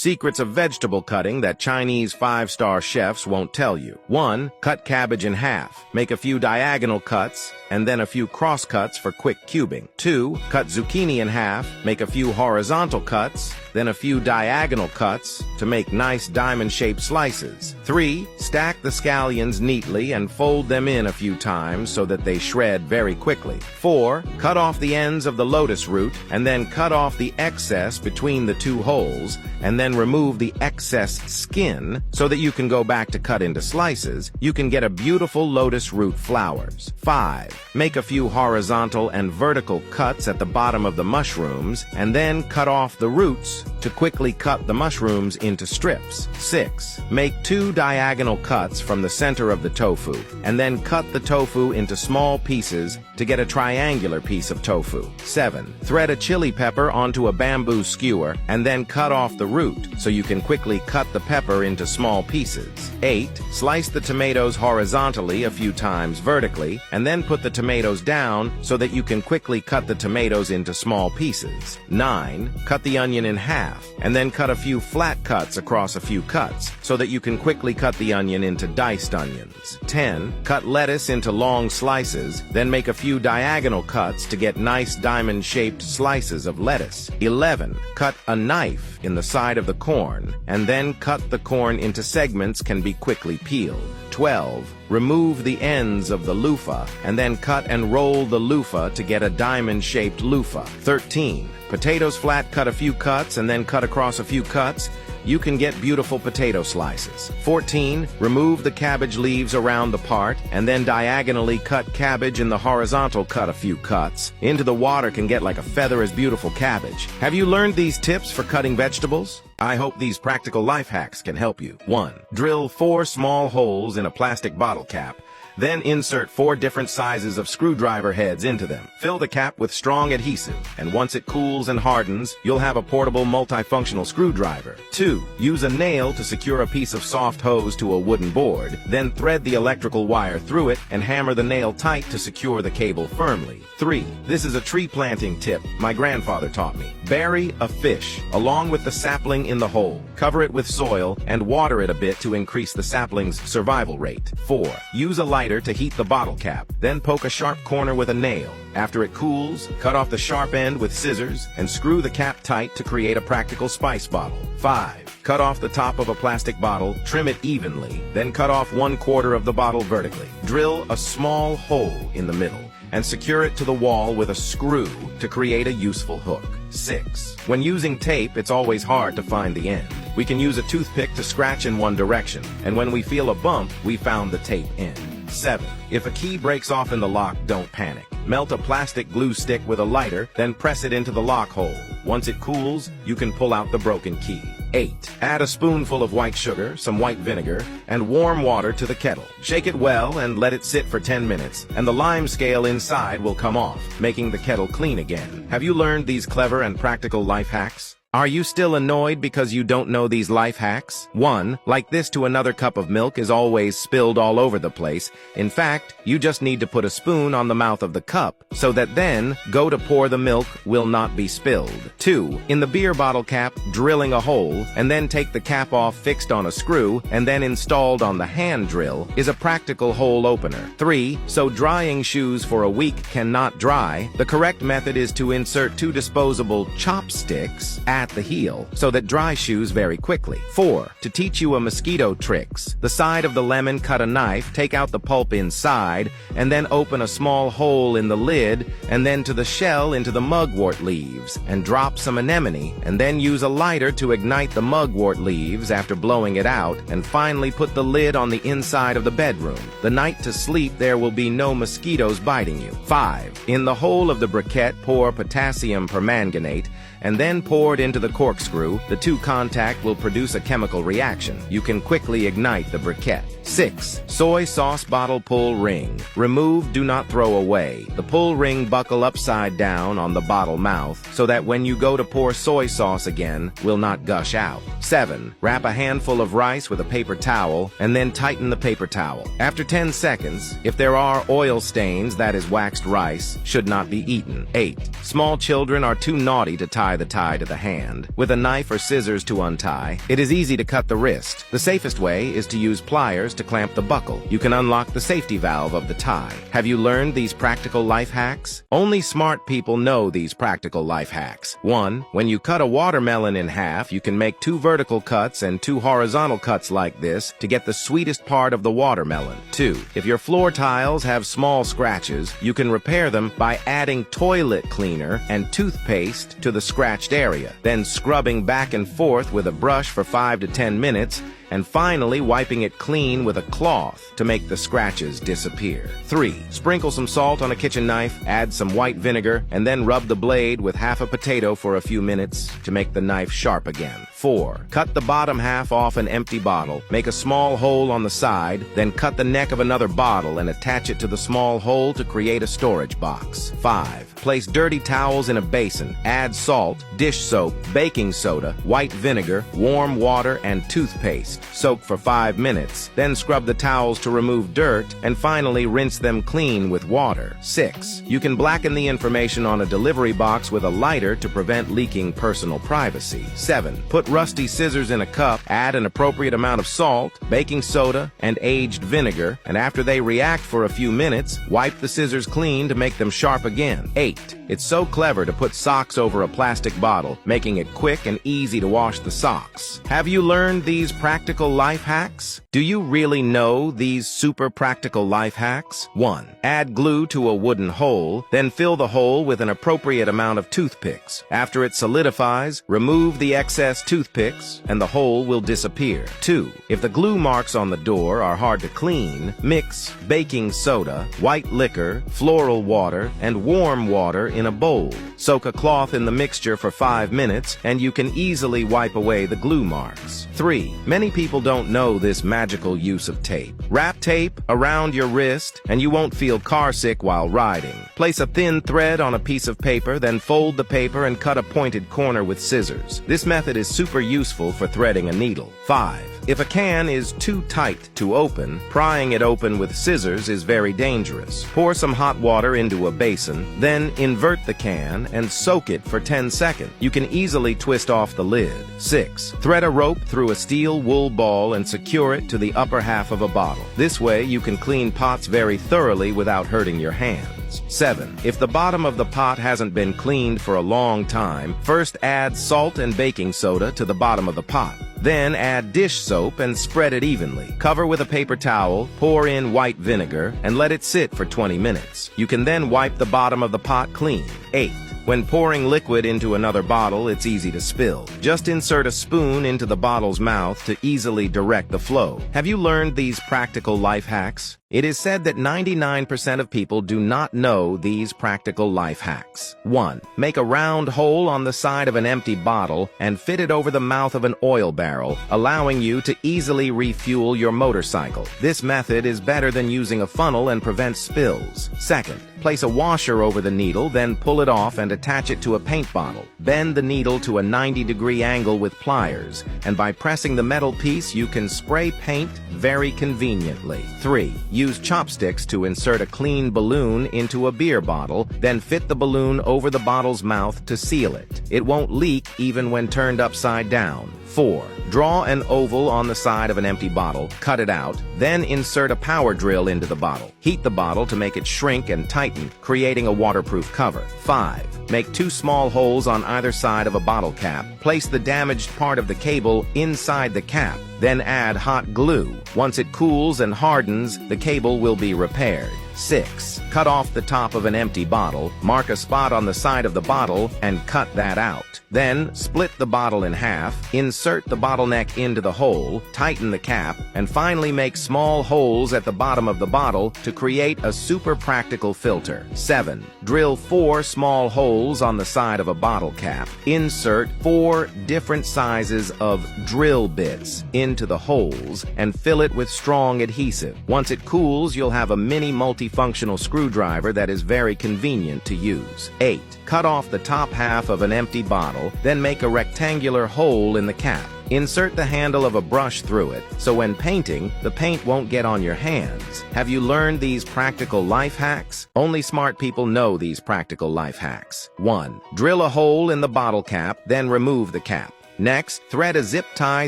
Secrets of vegetable cutting that Chinese 5-star chefs won't tell you. 1. Cut cabbage in half. Make a few diagonal cuts, and then a few cross cuts for quick cubing. 2. Cut zucchini in half. Make a few horizontal cuts, then a few diagonal cuts to make nice diamond-shaped slices. 3. Stack the scallions neatly and fold them in a few times so that they shred very quickly. 4. Cut off the ends of the lotus root and then cut off the excess between the two holes, and then remove the excess skin so that you can go back to cut into slices. You can get a beautiful lotus root flowers. 5. Make a few horizontal and vertical cuts at the bottom of the mushrooms and then cut off the roots to quickly cut the mushrooms into strips. 6. Make 2 diagonal cuts from the center of the tofu and then cut the tofu into small pieces to get a triangular piece of tofu. 7. Thread a chili pepper onto a bamboo skewer and then cut off the root so you can quickly cut the pepper into small pieces. 8. Slice the tomatoes horizontally a few times vertically and then put the tomatoes down so that you can quickly cut the tomatoes into small pieces. 9. Cut the onion in half and then cut a few flat cuts across a few cuts so that you can quickly cut the onion into diced onions. 10. Cut lettuce into long slices, then make a few diagonal cuts to get nice diamond-shaped slices of lettuce. 11. Cut a knife in the side of the corn and then cut the corn into segments can be quickly peeled. 12. Remove the ends of the loofah and then cut and roll the loofah to get a diamond-shaped loofah. 13. Potatoes flat, cut a few cuts and then cut across a few cuts. You can get beautiful potato slices. 14. Remove the cabbage leaves around the part and then diagonally cut cabbage in the horizontal, cut a few cuts. Into the water can get like a feather as beautiful cabbage. Have you learned these tips for cutting vegetables? I hope these practical life hacks can help you. 1. Drill 4 small holes in a plastic bottle cap. Then insert 4 different sizes of screwdriver heads into them. Fill the cap with strong adhesive, and once it cools and hardens, you'll have a portable multifunctional screwdriver. 2. Use a nail to secure a piece of soft hose to a wooden board, then thread the electrical wire through it and hammer the nail tight to secure the cable firmly. 3. This is a tree planting tip my grandfather taught me. Bury a fish along with the sapling in the hole. Cover it with soil and water it a bit to increase the sapling's survival rate. 4. Use a lighter to heat the bottle cap, then poke a sharp corner with a nail. After it cools, cut off the sharp end with scissors and screw the cap tight to create a practical spice bottle. 5. Cut off the top of a plastic bottle, trim it evenly, then cut off 1/4 of the bottle vertically. Drill a small hole in the middle and secure it to the wall with a screw to create a useful hook. 6. When using tape, it's always hard to find the end. We can use a toothpick to scratch in one direction, and when we feel a bump, we found the tape end. 7. If a key breaks off in the lock, don't panic. Melt a plastic glue stick with a lighter, then press it into the lock hole. Once it cools, you can pull out the broken key. 8. Add a spoonful of white sugar, some white vinegar, and warm water to the kettle. Shake it well and let it sit for 10 minutes, and the lime scale inside will come off, making the kettle clean again. Have you learned these clever and practical life hacks? Are you still annoyed because you don't know these life hacks? 1. Like this to another cup of milk is always spilled all over the place. In fact, you just need to put a spoon on the mouth of the cup so that then go to pour the milk will not be spilled. 2. In the beer bottle cap, drilling a hole and then take the cap off fixed on a screw and then installed on the hand drill is a practical hole opener. 3. So drying shoes for a week cannot dry. The correct method is to insert 2 disposable chopsticks at the heel so that dry shoes very quickly. 4. To teach you a mosquito tricks. The side of the lemon, cut a knife, take out the pulp inside, and then open a small hole in the lid, and then to the shell into the mugwort leaves, and drop some anemone, and then use a lighter to ignite the mugwort leaves after blowing it out, and finally put the lid on the inside of the bedroom. The night to sleep there will be no mosquitoes biting you. 5. In the hole of the briquette, pour potassium permanganate, and then poured into the corkscrew. The 2 contact will produce a chemical reaction. You can quickly ignite the briquette. 6. Soy sauce bottle pull ring. Remove, do not throw away. The pull ring buckle upside down on the bottle mouth so that when you go to pour soy sauce again, will not gush out. 7. Wrap a handful of rice with a paper towel and then tighten the paper towel. After 10 seconds, if there are oil stains, that is waxed rice, should not be eaten. 8. Small children are too naughty to tie tie the tie to the hand. With a knife or scissors to untie, it is easy to cut the wrist. The safest way is to use pliers to clamp the buckle. You can unlock the safety valve of the tie. Have you learned these practical life hacks? Only smart people know these practical life hacks. 1. When you cut a watermelon in half, you can make 2 vertical cuts and 2 horizontal cuts like this to get the sweetest part of the watermelon. 2. If your floor tiles have small scratches, you can repair them by adding toilet cleaner and toothpaste to the scratched area, then scrubbing back and forth with a brush for 5 to 10 minutes, and finally wiping it clean with a cloth to make the scratches disappear. 3. Sprinkle some salt on a kitchen knife, add some white vinegar, and then rub the blade with half a potato for a few minutes to make the knife sharp again. 4. Cut the bottom half off an empty bottle, make a small hole on the side, then cut the neck of another bottle and attach it to the small hole to create a storage box. 5. Place dirty towels in a basin, add salt, dish soap, baking soda, white vinegar, warm water, and toothpaste. Soak for 5 minutes, then scrub the towels to remove dirt, and finally rinse them clean with water. 6. You can blacken the information on a delivery box with a lighter to prevent leaking personal privacy. 7. Put rusty scissors in a cup, add an appropriate amount of salt, baking soda, and aged vinegar, and after they react for a few minutes, wipe the scissors clean to make them sharp again. 8. It's so clever to put socks over a plastic bottle, making it quick and easy to wash the socks. Have you learned these practical life hacks? Do you really know these super practical life hacks? 1. Add glue to a wooden hole, then fill the hole with an appropriate amount of toothpicks. After it solidifies, remove the excess toothpicks and the hole will disappear. 2. If the glue marks on the door are hard to clean, mix baking soda, white liquor, floral water, and warm water in a bowl. Soak a cloth in the mixture for 5 minutes and you can easily wipe away the glue marks. 3. Many people don't know this magical use of tape. Wrap tape around your wrist and you won't feel carsick while riding. Place a thin thread on a piece of paper, then fold the paper and cut a pointed corner with scissors. This method is super useful for threading a needle. 5. If a can is too tight to open, prying it open with scissors is very dangerous. Pour some hot water into a basin, then invert the can and soak it for 10 seconds. You can easily twist off the lid. 6. Thread a rope through a steel wool ball and secure it to the upper half of a bottle. This way you can clean pots very thoroughly without hurting your hands. 7. If the bottom of the pot hasn't been cleaned for a long time, first add salt and baking soda to the bottom of the pot. Then add dish soap and spread it evenly. Cover with a paper towel, pour in white vinegar, and let it sit for 20 minutes. You can then wipe the bottom of the pot clean. 8. When pouring liquid into another bottle, it's easy to spill. Just insert a spoon into the bottle's mouth to easily direct the flow. Have you learned these practical life hacks? It is said that 99% of people do not know these practical life hacks. 1. Make a round hole on the side of an empty bottle and fit it over the mouth of an oil barrel, allowing you to easily refuel your motorcycle. This method is better than using a funnel and prevents spills. 2. Place a washer over the needle, then pull it off and attach it to a paint bottle. Bend the needle to a 90-degree angle with pliers, and by pressing the metal piece, you can spray paint very conveniently. 3. Use chopsticks to insert a clean balloon into a beer bottle, then fit the balloon over the bottle's mouth to seal it. It won't leak even when turned upside down. 4. Draw an oval on the side of an empty bottle, cut it out, then insert a power drill into the bottle. Heat the bottle to make it shrink and tighten, creating a waterproof cover. 5. Make 2 small holes on either side of a bottle cap. Place the damaged part of the cable inside the cap, then add hot glue. Once it cools and hardens, the cable will be repaired. 6. Cut off the top of an empty bottle, mark a spot on the side of the bottle, and cut that out. Then, split the bottle in half, insert the bottleneck into the hole, tighten the cap, and finally make small holes at the bottom of the bottle to create a super practical filter. 7. Drill 4 small holes on the side of a bottle cap. Insert 4 different sizes of drill bits into the holes and fill it with strong adhesive. Once it cools, you'll have a mini multifunctional screwdriver that is very convenient to use. 8. Cut off the top half of an empty bottle, then make a rectangular hole in the cap. Insert the handle of a brush through it, so when painting, the paint won't get on your hands. Have you learned these practical life hacks? Only smart people know these practical life hacks. 1. Drill a hole in the bottle cap, then remove the cap. Next, thread a zip tie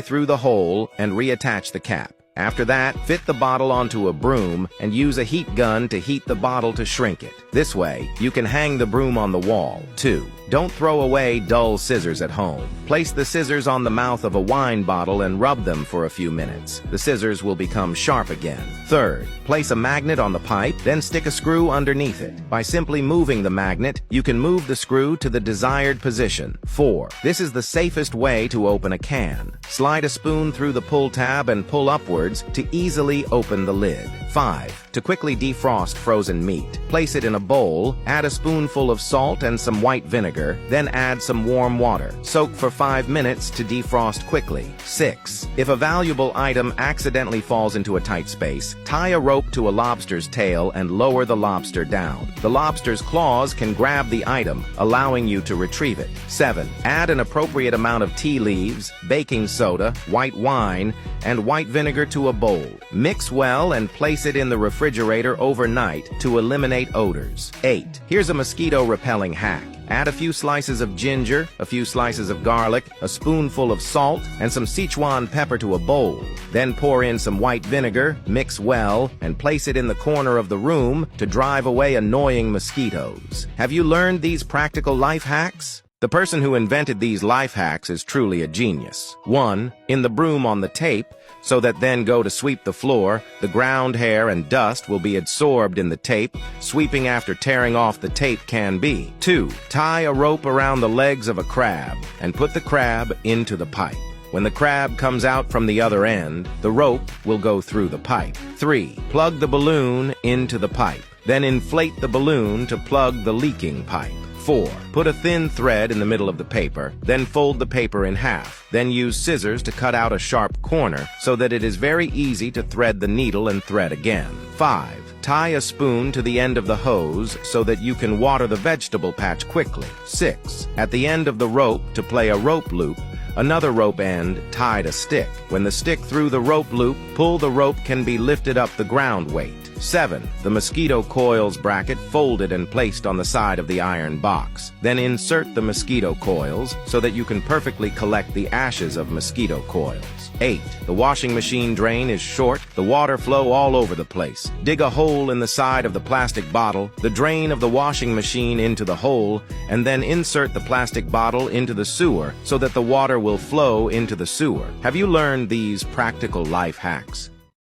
through the hole and reattach the cap. After that, fit the bottle onto a broom and use a heat gun to heat the bottle to shrink it. This way, you can hang the broom on the wall. 2. Don't throw away dull scissors at home. Place the scissors on the mouth of a wine bottle and rub them for a few minutes. The scissors will become sharp again. 3rd, place a magnet on the pipe, then stick a screw underneath it. By simply moving the magnet, you can move the screw to the desired position. 4. This is the safest way to open a can. Slide a spoon through the pull tab and pull upwards to easily open the lid. 5. To quickly defrost frozen meat, place it in a bowl, add a spoonful of salt and some white vinegar, then add some warm water. Soak for 5 minutes to defrost quickly. 6. If a valuable item accidentally falls into a tight space, tie a rope to a lobster's tail and lower the lobster down. The lobster's claws can grab the item, allowing you to retrieve it. 7. Add an appropriate amount of tea leaves, baking soda, white wine, and white vinegar to a bowl. Mix well and place it in the refrigerator overnight to eliminate odors. 8. Here's a mosquito-repelling hack. Add a few slices of ginger, a few slices of garlic, a spoonful of salt, and some Sichuan pepper to a bowl. Then pour in some white vinegar, mix well, and place it in the corner of the room to drive away annoying mosquitoes. Have you learned these practical life hacks? The person who invented these life hacks is truly a genius. 1. In the broom on the tape, so that then go to sweep the floor, the ground hair and dust will be absorbed in the tape. Sweeping after tearing off the tape can be. 2. Tie a rope around the legs of a crab and put the crab into the pipe. When the crab comes out from the other end, the rope will go through the pipe. 3. Plug the balloon into the pipe. Then inflate the balloon to plug the leaking pipe. 4. Put a thin thread in the middle of the paper, then fold the paper in half. Then use scissors to cut out a sharp corner so that it is very easy to thread the needle and thread again. 5. Tie a spoon to the end of the hose so that you can water the vegetable patch quickly. 6. At the end of the rope, to play a rope loop, another rope end tied a stick. When the stick through the rope loop, pull the rope can be lifted up the ground weight. 7. The mosquito coils bracket folded and placed on the side of the iron box. Then insert the mosquito coils so that you can perfectly collect the ashes of mosquito coils. 8. The washing machine drain is short, the water flow all over the place. Dig a hole in the side of the plastic bottle, the drain of the washing machine into the hole, and then insert the plastic bottle into the sewer so that the water will flow into the sewer. Have you learned these practical life hacks?